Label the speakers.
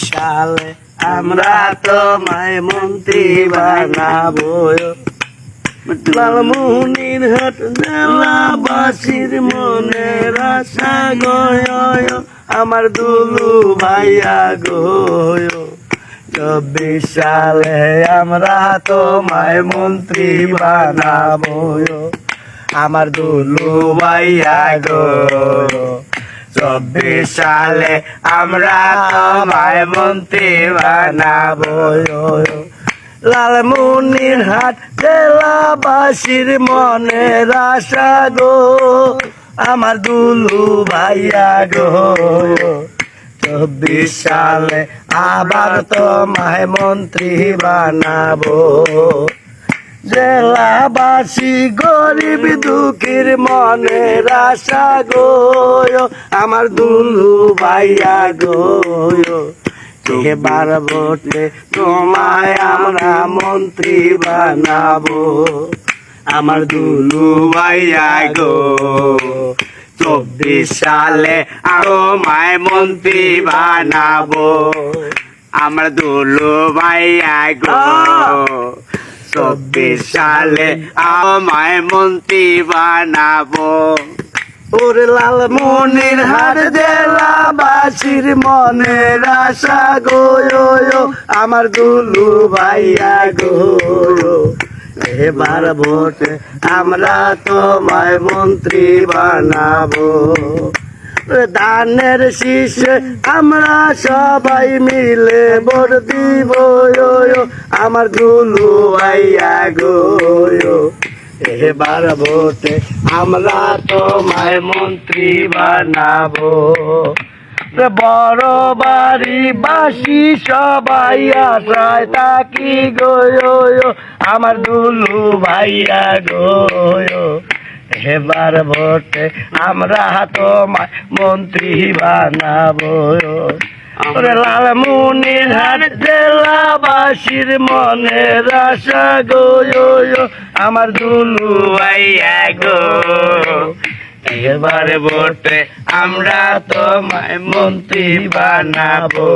Speaker 1: সালে আমরা তোমায় মন্ত্রী বানাবো। লালমোহনীর হাট জেলাবাসীর মনের আশা গয়, আমার দুলু ভাইয়া গয়। 24 সালে আমরা তোমায় মন্ত্রী বানাবো, আমার দুলু ভাইয়া গো। 24 সালে আমরা তোমায় মন্ত্রী বানাবো। লালমোহনীর হাট জেলাবাসীর মনের আশা গো, আমার দুলু ভাইয়া গো। 24 সালে আবার তোমায় মন্ত্রী বানাবো। জেলাবাসী গরিব দুঃখীর মনের আশা গো, আমার দুলু ভাইয়া গো। এবার ভোটে তোমায় আমরা মন্ত্রী বানাবো, আমার দুলু ভাইয়া গো। 24 সালে তোমায় মন্ত্রী বানাবো, আমার দুলু ভাইয়া গো। 24 সালে আমায় মন্ত্রী বানাবো। ওরে লালমোহনীর হাট জেলাবাসীর মনের আশা গো, আমার দুলু ভাইয়া গো। এবার ভোটে আমরা তোমায় মন্ত্রী বানাবো। ধানের শীষে আমরা সবাই মিলে ভোট দিব, আমার দুলু ভাইয়া গো। এবার ভোটে আমরা তোমায় মন্ত্রী বানাবো। বড় বাড়ি বাসি সবাই আশায় থাকি গো, আমার দুলু ভাইয়া গো। এবার ভোটে আমরা তোমায় মন্ত্রী বানাবো। লালমোহনীর হাট জেলাবাসীর মনের আশা গো, আমার দুলু ভাইয়া গো। এবার ভোটে আমরা তোমায় মন্ত্রী বানাবো।